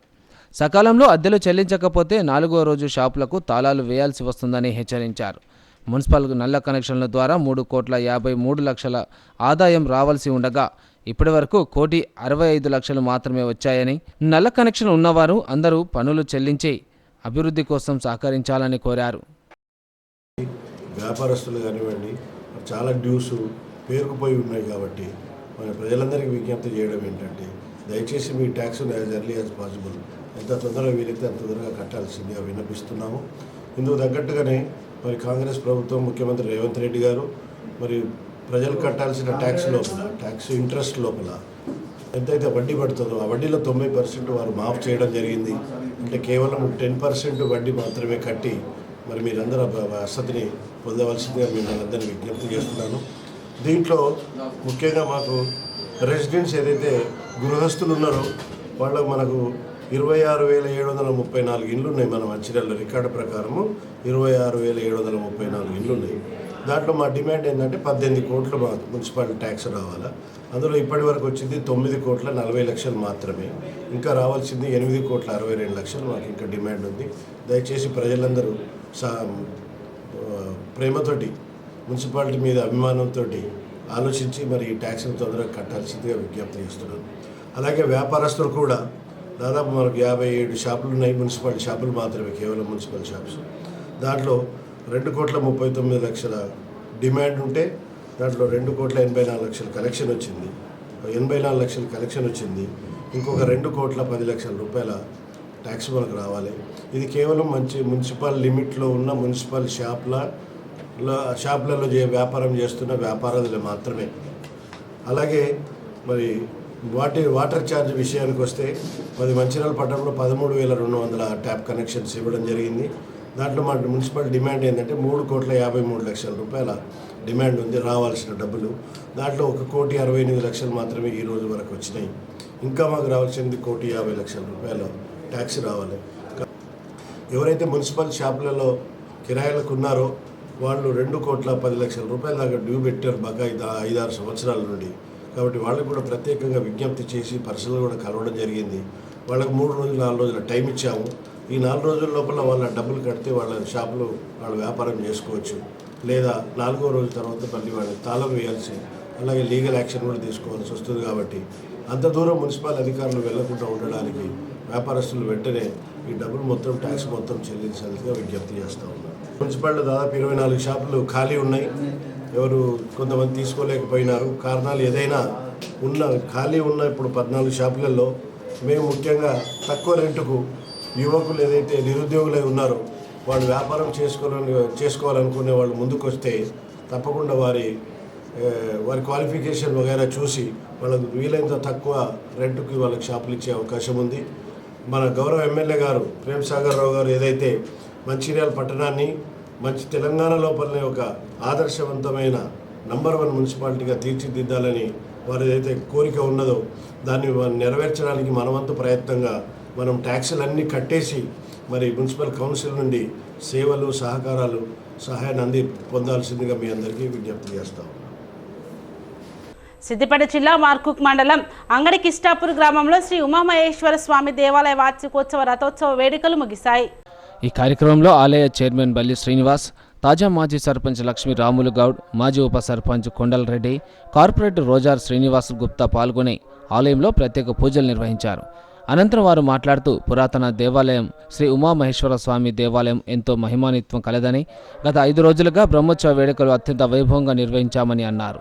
సకాలంలో అద్దెలు చెల్లించకపోతే 4వ రోజు షాపులకు తాళాలు వేయాల్సి వస్తుందని హెచ్చరించారు. మున్సిపల్ నల్ల కనెక్షన్ల ద్వారా 3,53 లక్షల ఆదాయం రావాల్సి ఉండగా ఇప్పటి వరకు 1,65 లక్షలు మాత్రమే వచ్చాయని, నల్ల కనెక్షన్ ఉన్నవారు అందరూ పన్నులు చెల్లించి అభివృద్ధి కోసం సహకరించాలని కోరారు. వ్యాపారస్తులు కానివ్వండి, చాలా డ్యూస్ పేరుకుపోయి ఉన్నాయి కాబట్టి మన ప్రజలందరికీ విజ్ఞప్తి చేయడం ఏంటంటే, దయచేసి మీ ట్యాక్స్ను యాజ్ ఎర్లీ యాజ్ పాసిబుల్ ఎంత తొందరగా వీలైతే అంత తొందరగా కట్టాల్సిందిగా విన్నపిస్తున్నాము. ఇందుకు తగ్గట్టుగానే మరి కాంగ్రెస్ ప్రభుత్వం, ముఖ్యమంత్రి రేవంత్ రెడ్డి గారు మరి ప్రజలు కట్టాల్సిన ట్యాక్స్ లోపల, ట్యాక్స్ ఇంట్రెస్ట్ లోపల ఎంతైతే వడ్డీ పడుతుందో ఆ వడ్డీలో 90% వారు మాఫ్ చేయడం జరిగింది. అంటే కేవలం 10% వడ్డీ మాత్రమే కట్టి మరి మీరందరూ వసతిని పొందవలసిందిగా మిమ్మల్ని అందరినీ విజ్ఞప్తి చేస్తున్నాను. దీంట్లో ముఖ్యంగా మాకు రెసిడెంట్స్ ఏదైతే గృహస్థులు ఉన్నారో వాళ్ళకు మనకు 26,734 ఇండ్లు ఉన్నాయి. మన మంచిర్యాలలో రికార్డు ప్రకారము 26,734 ఇండ్లు ఉన్నాయి. దాంట్లో మా డిమాండ్ ఏంటంటే 18 కోట్లు మా మున్సిపాలిటీ ట్యాక్స్ రావాలా. అందులో ఇప్పటి వరకు వచ్చింది 9,40 లక్షలు మాత్రమే. ఇంకా రావాల్సింది 8,62 లక్షలు మాకు ఇంకా డిమాండ్ ఉంది. దయచేసి ప్రజలందరూ ప్రేమతోటి, మున్సిపాలిటీ మీద అభిమానంతో ఆలోచించి మరి ఈ ట్యాక్స్ని తొందరగా కట్టాల్సిందిగా విజ్ఞప్తి చేస్తున్నాను. అలాగే వ్యాపారస్తులు కూడా దాదాపు మనకు 57 షాపులు ఉన్నాయి, మున్సిపాలిటీ షాపులు మాత్రమే, కేవలం మున్సిపల్ షాప్స్. దాంట్లో 2,39 లక్షల డిమాండ్ ఉంటే దాంట్లో 2,84 లక్షల కలెక్షన్ వచ్చింది. 84 లక్షల కలెక్షన్ వచ్చింది. ఇంకొక 2,10 లక్షల రూపాయల ట్యాక్స్ మనకు రావాలి. ఇది కేవలం మున్సిపల్ లిమిట్లో ఉన్న మున్సిపల్ షాపులలో వ్యాపారం చేస్తున్న వ్యాపారాలు మాత్రమే. అలాగే మరి వాటర్ ఛార్జ్ విషయానికి వస్తే మరి మంచిర్యాల పట్టణంలో 13,200 ట్యాప్ కనెక్షన్స్ ఇవ్వడం జరిగింది. దాంట్లో మా మున్సిపల్ డిమాండ్ ఏంటంటే 3,53 లక్షల రూపాయల డిమాండ్ ఉంది, రావాల్సిన డబ్బులు. దాంట్లో 1,68 లక్షలు మాత్రమే ఈ రోజు వరకు వచ్చినాయి. ఇంకా మాకు రావాల్సింది 1,50 లక్షల రూపాయల ట్యాక్స్ రావాలి. ఎవరైతే మున్సిపల్ షాపులలో కిరాయిలకు ఉన్నారో వాళ్ళు 2,10 లక్షల రూపాయల దాకా డ్యూ పెట్టారు బకాయి 5-6 సంవత్సరాల నుండి. కాబట్టి వాళ్ళకు కూడా ప్రత్యేకంగా విజ్ఞప్తి చేసి పర్సనల్ కూడా కలవడం జరిగింది. వాళ్ళకు 3 రోజులు 4 రోజుల టైం ఇచ్చాము. ఈ 4 రోజుల లోపల వాళ్ళ డబ్బులు కడితే వాళ్ళ షాపులో వాళ్ళు వ్యాపారం చేసుకోవచ్చు. లేదా 4వ రోజు తర్వాత మళ్ళీ వాళ్ళకి తాళం వేయాల్సి, అలాగే లీగల్ యాక్షన్ కూడా తీసుకోవాల్సి వస్తుంది. కాబట్టి అంత దూరం మున్సిపల్ అధికారులు వెళ్లకుండా ఉండడానికి వ్యాపారస్తులు వెంటనే ఈ డబ్బులు మొత్తం ట్యాక్స్ మొత్తం చెల్లించాల్సిగా విజ్ఞప్తి చేస్తూ ఉన్నారు. మున్సిపాలిటీలో దాదాపు 24 షాపులు ఖాళీ ఉన్నాయి. ఎవరు కొంతమంది తీసుకోలేకపోయినారు. కారణాలు ఏదైనా ఖాళీ ఉన్న ఇప్పుడు 14 షాపులలో మేము ముఖ్యంగా తక్కువ రెంటుకు యువకులు ఏదైతే నిరుద్యోగులై ఉన్నారో వాళ్ళు వ్యాపారం చేసుకోవాలనుకునే వాళ్ళు ముందుకు వస్తే తప్పకుండా వారి క్వాలిఫికేషన్ వగైరా చూసి వాళ్ళకు వీలైనంత తక్కువ రెంటుకి వాళ్ళకి షాపులు ఇచ్చే అవకాశం ఉంది. మన గౌరవ ఎమ్మెల్యే గారు ప్రేమ్ సాగర్ రావు గారు ఏదైతే మంచిర్యాల పట్టణాన్ని మంచి తెలంగాణ లోపలనే ఒక ఆదర్శవంతమైన నంబర్ 1 మున్సిపాలిటీగా తీర్చిదిద్దాలని వారు ఏదైతే కోరిక ఉన్నదో దాన్ని నెరవేర్చడానికి మనవంతు ప్రయత్నంగా మనం ట్యాక్సులన్నీ కట్టేసి మరి మున్సిపల్ కౌన్సిల్ నుండి సేవలు సహాయాన్ని పొందాల్సిందిగా మీ అందరికీ విజ్ఞప్తి చేస్తాం. సిద్దిపేట జిల్లా మార్కుక్ మండలం అంగడి కిష్టాపూర్ గ్రామంలో శ్రీ ఉమామహేశ్వర స్వామి దేవాలయ వార్షికోత్సవ రథోత్సవ వేడుకలు ముగిశాయి. ఈ కార్యక్రమంలో ఆలయ చైర్మన్ బల్లి శ్రీనివాస్, తాజా మాజీ సర్పంచ్ లక్ష్మీ రాములు గౌడ్, మాజీ ఉప సర్పంచ్ కొండల్ రెడ్డి, కార్పొరేటర్ రోజార్ శ్రీనివాస్ గుప్తా పాల్గొని ఆలయంలో ప్రత్యేక పూజలు నిర్వహించారు. అనంతరం వారు మాట్లాడుతూ పురాతన దేవాలయం శ్రీ ఉమామహేశ్వర స్వామి దేవాలయం ఎంతో మహిమాన్వితం కలదని, గత 5 రోజులుగా బ్రహ్మోత్సవ వేడుకలు అత్యంత వైభవంగా నిర్వహించామని అన్నారు.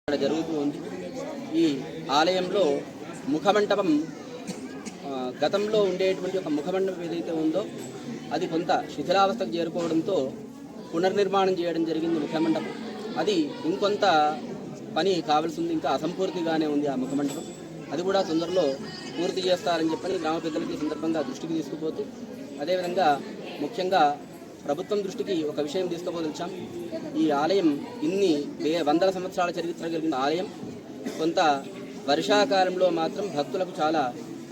జరుగుతుంది. ఈ ఆలయంలో ముఖమంటపం గతంలో ఉండేటువంటి ఒక ముఖమండపం ఏదైతే ఉందో అది కొంత శిథిలావస్థకు చేరుకోవడంతో పునర్నిర్మాణం చేయడం జరిగింది. ముఖమండపం అది ఇంకొంత పని కావాల్సి ఉంది, ఇంకా అసంపూర్తిగానే ఉంది ఆ ముఖమండపం. అది కూడా తొందరలో పూర్తి చేస్తారని చెప్పని గ్రామ పెద్దలకి ఈ సందర్భంగా దృష్టికి తీసుకుపోతూ, అదేవిధంగా ముఖ్యంగా ప్రభుత్వం దృష్టికి ఒక విషయం తీసుకుపోదలిచాం. ఈ ఆలయం ఇన్ని వందల సంవత్సరాల చరిత్ర కలిగిన ఆలయం కొంత వర్షాకాలంలో మాత్రం భక్తులకు చాలా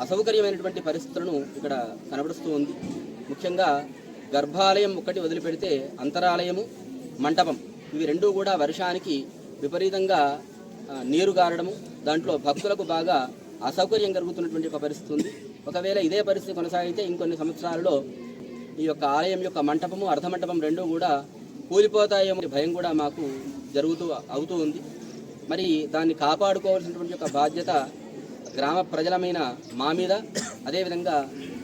అసౌకర్యమైనటువంటి పరిస్థితులను ఇక్కడ కనబడుస్తూ ఉంది. ముఖ్యంగా గర్భాలయం ఒకటి వదిలిపెడితే అంతరాలయము, మంటపం ఇవి రెండూ కూడా వర్షానికి విపరీతంగా నీరు గారడము, దాంట్లో భక్తులకు బాగా అసౌకర్యం కలుగుతున్నటువంటి ఒక పరిస్థితి ఉంది. ఒకవేళ ఇదే పరిస్థితి కొనసాగితే ఇంకొన్ని సంవత్సరాలలో ఈ యొక్క ఆలయం యొక్క మంటపము, అర్ధమంటపం రెండూ కూడా కూలిపోతాయేమో భయం కూడా మాకు అవుతూ ఉంది. మరి దాన్ని కాపాడుకోవాల్సినటువంటి ఒక బాధ్యత గ్రామ ప్రజలమైన మా మీద, అదేవిధంగా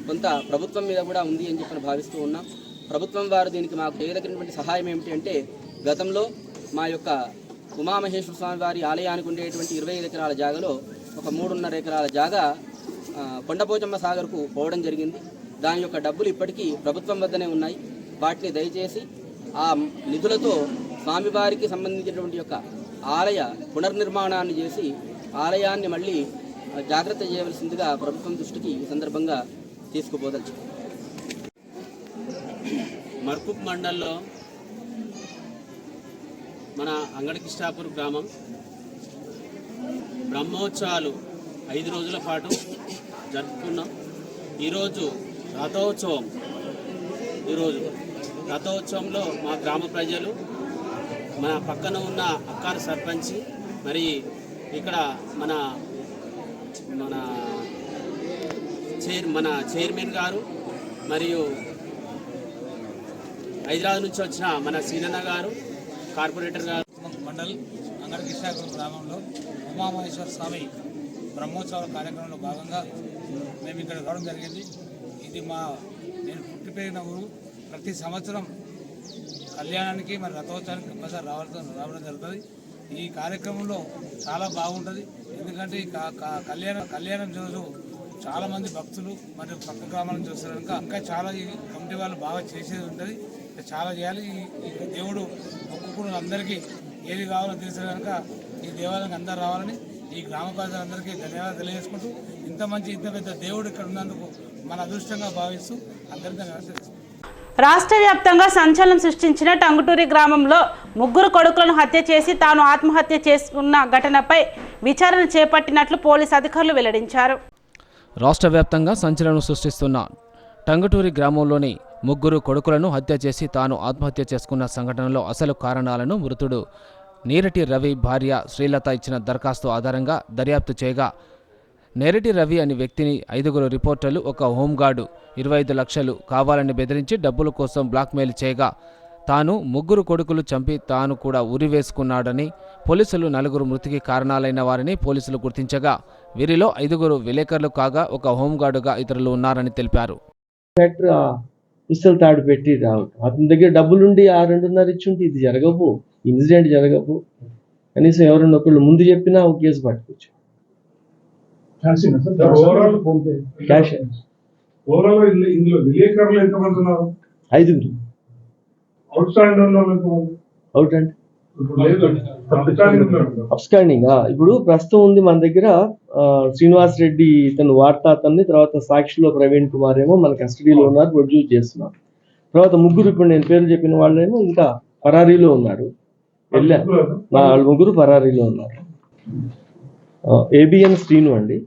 కొంత ప్రభుత్వం మీద కూడా ఉంది అని చెప్పి భావిస్తూ ఉన్నాం. ప్రభుత్వం వారు దీనికి మాకు చేయదగినటువంటి సహాయం ఏమిటి అంటే, గతంలో మా యొక్క ఉమామహేశ్వర స్వామి వారి ఆలయానికి ఉండేటువంటి 25 ఎకరాల జాగాలో ఒక 3.5 ఎకరాల జాగా కొండపోచమ్మ సాగర్కు పోవడం జరిగింది. దాని యొక్క డబ్బులు ఇప్పటికీ ప్రభుత్వం వద్దనే ఉన్నాయి. వాటిని దయచేసి ఆ నిధులతో స్వామివారికి సంబంధించినటువంటి యొక్క ఆలయ పునర్నిర్మాణాన్ని చేసి ఆలయాన్ని మళ్ళీ జాగ్రత్త చేయవలసిందిగా ప్రభుత్వం దృష్టికి ఈ సందర్భంగా తీసుకుపోదలుచు. మర్కుక్ మండల్లో మన అంగడి కిష్టాపూర్ గ్రామం బ్రహ్మోత్సవాలు 5 రోజుల పాటు జరుపుకున్నాం. ఈరోజు రథోత్సవం. ఈరోజు రథోత్సవంలో మా గ్రామ ప్రజలు, మన పక్కన ఉన్న అక్కారు సర్పంచ్, మరి ఇక్కడ మన చైర్మన్ గారు, మరియు హైదరాబాద్ నుంచి వచ్చిన మన సీనన్న గారు, కార్పొరేటర్ గారు. మండల్ అంగడి కిష్టాపూర్ గ్రామంలో ఉమామహేశ్వర స్వామి బ్రహ్మోత్సవాల కార్యక్రమంలో భాగంగా మేము ఇక్కడ రావడం జరిగింది. ఇది నేను పుట్టి పెరిగిన ఊరు. ప్రతి సంవత్సరం కళ్యాణానికి మరి రథోత్సవానికి ఒక్కసారి రావడం జరుగుతుంది. ఈ కార్యక్రమంలో చాలా బాగుంటుంది. ఎందుకంటే ఈ కళ్యాణం రోజు చాలామంది భక్తులు మరియు పక్క గ్రామాల నుంచి వస్తారు కనుక ఇంకా చాలా ఈ కమిటీ వాళ్ళు బాగా చేసేది ఉంటుంది. చాలా చేయాలి. ఈ దేవుడు ఒక్కొక్కరు అందరికీ ఏది కావాలో తెలిసే కనుక ఈ దేవాలయానికి అందరూ రావాలని ఈ గ్రామ ప్రజలందరికీ ధన్యవాదాలు తెలియజేసుకుంటూ, ఇంత పెద్ద దేవుడు ఇక్కడ ఉన్నందుకు మన అదృష్టంగా భావిస్తూ అందరికీ నమస్కరిస్తున్నాం. రాష్ట్ర వ్యాప్తంగా సంచలనం సృష్టించిన టంగుటూరి గ్రామంలో 3 కొడుకులను హత్య చేసి తాను ఆత్మహత్య చేసుకున్న ఘటనపై విచారణ చేపట్టినట్లు పోలీసు అధికారులు వెల్లడించారు. రాష్ట్ర వ్యాప్తంగా సంచలనం సృష్టిస్తున్న టంగుటూరి గ్రామంలోని 3 కొడుకులను హత్య చేసి తాను ఆత్మహత్య చేసుకున్న సంఘటనలో అసలు కారణాలను మృతుడు నీరటి రవి భార్య శ్రీలత ఇచ్చిన దరఖాస్తు ఆధారంగా దర్యాప్తు చేయగా నేరటి రవి అనే వ్యక్తిని 5 రిపోర్టర్లు, ఒక హోంగార్డు 25 లక్షలు కావాలని బెదిరించి డబ్బుల కోసం బ్లాక్మెయిల్ చేయగా తాను 3 కొడుకులు చంపి తాను కూడా ఉరివేసుకున్నాడని, పోలీసులు 4 మృతికి కారణాలైన వారిని పోలీసులు గుర్తించగా వీరిలో 5 విలేకరులు కాగా ఒక హోంగార్డుగా ఇతరులు ఉన్నారని తెలిపారు. పిస్తల్ తాడు పెట్టి రావటం, అతని దగ్గర డబ్బులుండి ఆ 2.5 ఇచ్చుంటే ఇది జరగవు, ఇన్సిడెంట్ జరగవు. కనీసం ఎవరన్నా ఒకళ్ళు ముందు చెప్పినా ఒక కేసు పట్టుకోవచ్చు. క్యాష్ 5 అవుట్ అండి. అబ్స్కాండింగ్ ఇప్పుడు ప్రస్తుతం ఉంది మన దగ్గర శ్రీనివాస్ రెడ్డి, ఇతను వార్తా అతన్ని, తర్వాత సాక్షిలో ప్రవీణ్ కుమార్ ఏమో మన కస్టడీలో ఉన్నారు, ప్రొడ్యూస్ చేస్తున్నారు. తర్వాత 3 ఇప్పుడు నేను పేరు చెప్పిన వాళ్ళేమో ఇంకా పరారీలో ఉన్నారు, వాళ్ళు 3 పరారీలో ఉన్నారు. ఏబిఎన్ శ్రీను అండి,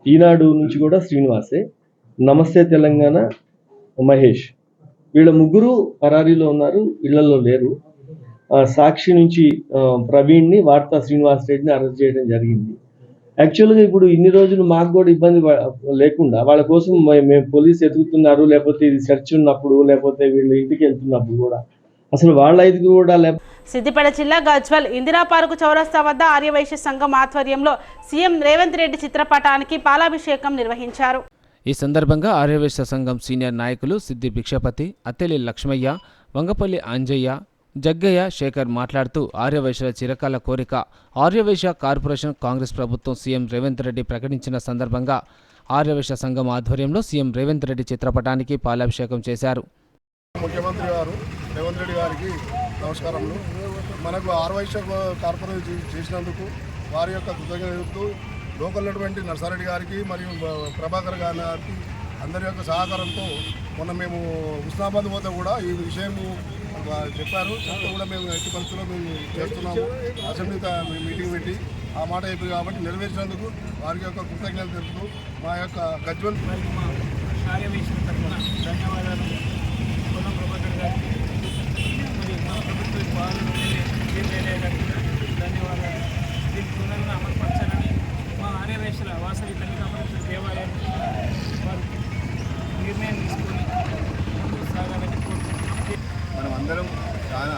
ఈనాడు నుంచి కూడా శ్రీనివాసే, నమస్తే తెలంగాణ మహేష్, వీళ్ళ 3 పరారీలో ఉన్నారు, ఇళ్లలో లేరు. సాక్షి నుంచి ప్రవీణ్ని, వార్తా శ్రీనివాస్ రెడ్డిని అరెస్ట్ చేయడం జరిగింది. యాక్చువల్గా ఇప్పుడు ఇన్ని రోజులు మాకు కూడా ఇబ్బంది లేకుండా వాళ్ళ కోసం మేము పోలీసు ఎదుగుతున్నారు, లేకపోతే ఇది సెర్చ్ ఉన్నప్పుడు, లేకపోతే వీళ్ళు ఇంటికి వెళ్తున్నప్పుడు కూడా అసలు వాళ్ళ 5 కూడా సిద్దిపేట జిల్లా గజ్వల్ ఇందిరా పార్కు చౌరస్తా వద్ద ఆర్యవైశ్య సంఘం ఆధ్వర్యంలో సీఎం రేవంత్ రెడ్డి చిత్రపటానికి పాలాభిషేకం నిర్వహించారు. ఈ సందర్భంగా ఆర్యవైశ్య సంఘం సీనియర్ నాయకులు సిద్ది భిక్షపతి, అత్తెలి లక్ష్మయ్య, వంగపల్లి అంజయ్య, జగ్గయ్య, శేఖర్ మాట్లాడుతూ ఆర్యవైశ్యుల చిరకాల కోరిక ఆర్యవైశ్య కార్పొరేషన్ కాంగ్రెస్ ప్రభుత్వం సీఎం రేవంత్ రెడ్డి ప్రకటించిన సందర్భంగా ఆర్యవైశ్య సంఘం ఆధ్వర్యంలో సీఎం రేవంత్ రెడ్డి చిత్రపటానికి పాలాభిషేకం చేశారు. ముఖ్యమంత్రి గారు రేవంత్ రెడ్డి గారికి నమస్కారములు. మనకు ఆర్యవైశ్య కార్పొరేషన్ చేసినందుకు వారి యొక్క కృతజ్ఞతలు లోకల్ ఉన్నటువంటి నర్సారెడ్డి గారికి మరియు ప్రభాకర్ గారికి అందరి యొక్క సహకారంతో మొన్న మేము హుస్నాబాద్ పోతే కూడా ఈ విషయం చెప్పారు. చెప్తే కూడా మేము ఎట్టి పరిస్థితుల్లో మేము చేస్తున్నాము. అసెంబ్లీ మీటింగ్ పెట్టి ఆ మాట అయిపోయింది కాబట్టి నెరవేర్చినందుకు వారి యొక్క కృతజ్ఞతలు తెలుపుతూ మా యొక్క గజ్వల్ ధన్యవాదాలు. పొలం ప్రభాకర్ గారికి మరి మా ప్రభుత్వ ధన్యవాదాలు. దీన్ని పునరున అమలుపరచాలని మా ఆర్యవైశ్యుల వాసవి కన్యకాపరేశ్వర దేవాలయం వారు నిర్ణయం తీసుకొని ముందుకు సాగాలని కోరుకుంటున్నాం. మనం అందరం చాలా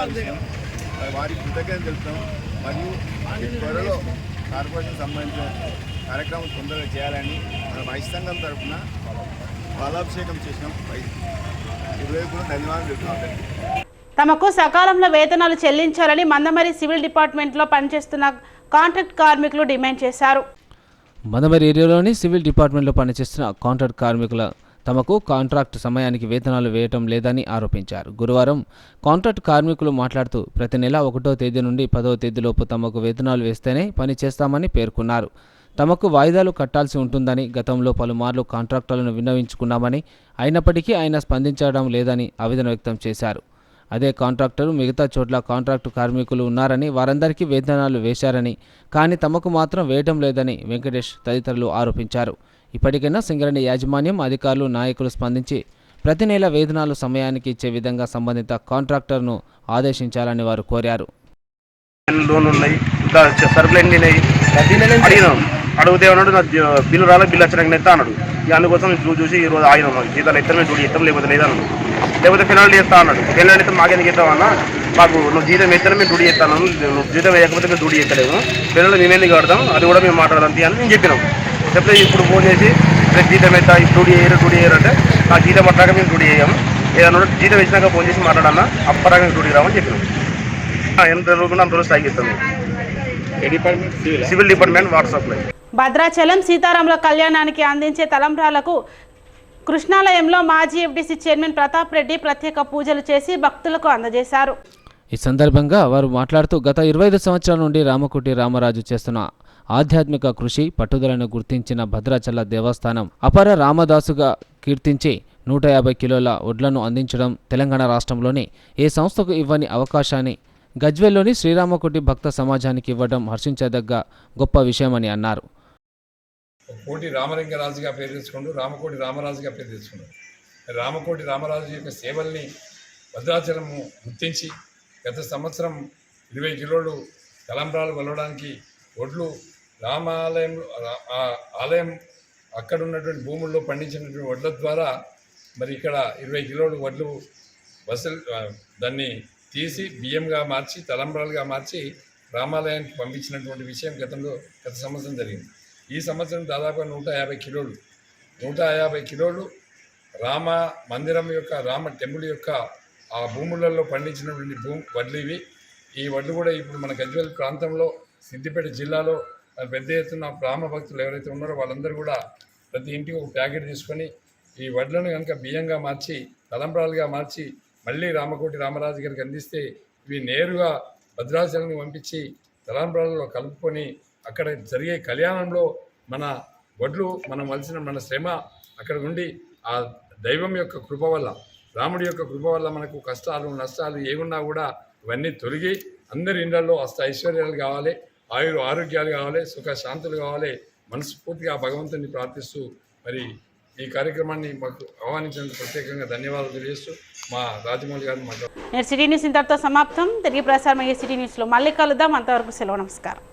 విషయం, వారికి కృతజ్ఞతలు తెలుపుతాం. మరియు త్వరలో కార్పొరేషన్ సంబంధించిన కార్యక్రమం తొందరగా చేయాలని మన వైశ్య సంఘం తరఫున పాలాభిషేకం చేసినాం. ఇవైపు కూడా ధన్యవాదాలు చెప్తున్నాం. తమకు సకాలంలో వేతనాలు చెల్లించాలని మందమరి సివిల్ డిపార్ట్మెంట్లో పనిచేస్తున్న కాంట్రాక్ట్ కార్మికులు డిమాండ్ చేశారు. మందమరి ఏరియాలోని సివిల్ డిపార్ట్మెంట్లో పనిచేస్తున్న కాంట్రాక్ట్ కార్మికుల తమకు కాంట్రాక్ట్ సమయానికి వేతనాలు వేయటం లేదని ఆరోపించారు. గురువారం కాంట్రాక్ట్ కార్మికులు మాట్లాడుతూ ప్రతి నెల 1వ తేదీ నుండి 10వ తేదీలోపు తమకు వేతనాలు వేస్తేనే పని చేస్తామని పేర్కొన్నారు. తమకు వాయిదాలు కట్టాల్సి ఉంటుందని గతంలో పలుమార్లు కాంట్రాక్టర్లను విన్నవించుకున్నామని, అయినప్పటికీ ఆయన స్పందించడం లేదని ఆవేదన వ్యక్తం చేశారు. అదే కాంట్రాక్టరు మిగతా చోట్ల కాంట్రాక్టు కార్మికులు ఉన్నారని, వారందరికీ వేతనాలు వేశారని, కానీ తమకు మాత్రం వేయటం లేదని వెంకటేష్ తదితరులు ఆరోపించారు. ఇప్పటికైనా సింగరేణి యాజమాన్యం, అధికారులు, నాయకులు స్పందించి ప్రతి నెల వేతనాలు సమయానికి ఇచ్చే విధంగా సంబంధిత కాంట్రాక్టర్ను ఆదేశించాలని వారు కోరారు. లోన్లు ఉన్నాయి, ఇంకా సరుకులు ఎండినాయి, అడిగినాం. అడిగితే అన్నాడు నా బిల్లు రాలే, బిల్లు వచ్చినాక నెత్తా అన్నాడు. ఇక అందుకోసం చూసి ఈరోజు ఆయన జీతాలు ఎత్తమే డ్యూటీ ఎత్తాం, లేకపోతే లేదన్నాడు. లేకపోతే పెనాల్టీ చేస్తా అన్నాడు. పెనాల్టీ అయితే మాకెందుకు ఎత్తామన్నా, మాకు నువ్వు జీతం ఎత్తనే మేము డ్యూటీ చేస్తాను, నువ్వు జీతం వేయకపోతే మేము డ్యూటీ ఎత్తలేము, పెనాల్టీ మేమేందుకు కడతాం, అది కూడా మేము మాట్లాడదాం అని మేము చెప్పినాం. చెప్తే ఇప్పుడు ఫోన్ చేసి రేపు జీతం ఎత్తా, డ్యూటీ చేయరు అంటే నాకు జీతం పట్టాక మేము డ్యూటీ చేయము, ఏదన్నా జీతం వేసినాక ఫోన్ చేసి మాట్లాడన్నా అప్పటిదాకా మేము డ్యూటీకి రామని చెప్పినాం. ఎంత రోజులు అంత రోజు స్ట్రైక్ ఇస్తాం. సివిల్ డిపార్ట్మెంట్ వాట్సాప్లో. భద్రాచలం సీతారాముల కళ్యాణానికి అందించే తలంబ్రాలకు కృష్ణాలయంలో మాజీ ఎఫ్డీసీ చైర్మన్ ప్రతాప్ రెడ్డి ప్రత్యేక పూజలు చేసి భక్తులకు అందజేశారు. ఈ సందర్భంగా వారు మాట్లాడుతూ గత 25 సంవత్సరాల నుండి రామకోటి రామరాజు చేస్తున్న ఆధ్యాత్మిక కృషి, పట్టుదలను గుర్తించిన భద్రాచల దేవస్థానం అపర రామదాసుగా కీర్తించి 150 కిలోల వడ్లను అందించడం తెలంగాణ రాష్ట్రంలోని ఏ సంస్థకు ఇవ్వని అవకాశాన్ని గజ్వేల్లోని శ్రీరామకోటి భక్త సమాజానికి ఇవ్వడం హర్షించదగ్గ గొప్ప విషయమని అన్నారు. కోటి రామలింగరాజుగా పేరు తెచ్చుకుంటూ రామకోటి రామరాజుగా పేరు తెచ్చుకున్నాడు. రామకోటి రామరాజు యొక్క సేవల్ని భద్రాచలము గుర్తించి గత సంవత్సరం 20 కిలోలు తలంబ్రాలు కొలవడానికి ఒడ్లు ఆలయం అక్కడ ఉన్నటువంటి భూముల్లో పండించినటువంటి వడ్ల ద్వారా మరి ఇక్కడ 20 కిలోలు వడ్లు దాన్ని తీసి బియ్యంగా మార్చి తలంబ్రాలుగా మార్చి రామాలయానికి పంపించినటువంటి విషయం గత సంవత్సరం జరిగింది. ఈ సంవత్సరం దాదాపు 150 కిలోలు రామ మందిరం యొక్క రామ టెంపుల్ యొక్క ఆ భూములలో పండించినటువంటి వడ్లు ఇవి. ఈ వడ్లు కూడా ఇప్పుడు మన గజ్వేల్ ప్రాంతంలో సిద్దిపేట జిల్లాలో పెద్ద ఎత్తున రామ భక్తులు ఎవరైతే ఉన్నారో వాళ్ళందరూ కూడా ప్రతి ఇంటికి ఒక ప్యాకెట్ తీసుకొని ఈ వడ్లను కనుక బియ్యంగా మార్చి తలంబ్రాలుగా మార్చి మళ్ళీ రామకోటి రామరాజు గారికి అందిస్తే ఇవి నేరుగా భద్రాచలానికి పంపించి తలంబ్రాలలో కలుపుకొని అక్కడ జరిగే కళ్యాణంలో మన వడ్లు మనం వలసిన మన శ్రమ అక్కడ ఉండి ఆ దైవం యొక్క కృప వల్ల రాముడి యొక్క కృప వల్ల మనకు కష్టాలు నష్టాలు ఏమున్నా కూడా ఇవన్నీ తొలగి అందరి ఇళ్లలో ఐశ్వర్యాలు కావాలి, ఆరోగ్యాలు కావాలి, సుఖ శాంతులు కావాలి. మనస్ఫూర్తిగా భగవంతుని ప్రార్థిస్తూ మరి ఈ కార్యక్రమాన్ని మాకు ఆహ్వానించినందుకు ప్రత్యేకంగా ధన్యవాదాలు తెలియజేస్తూ మా రాజమౌళి గారిని మాట్లాడుతున్నాను. సిటీ న్యూస్ ఇంతటితో సమాప్తం. తిరిగి ప్రసారం అయ్యే సిటీ న్యూస్లో మళ్ళీ కలుద్దాం. అంతవరకు సెలవు. నమస్కారం.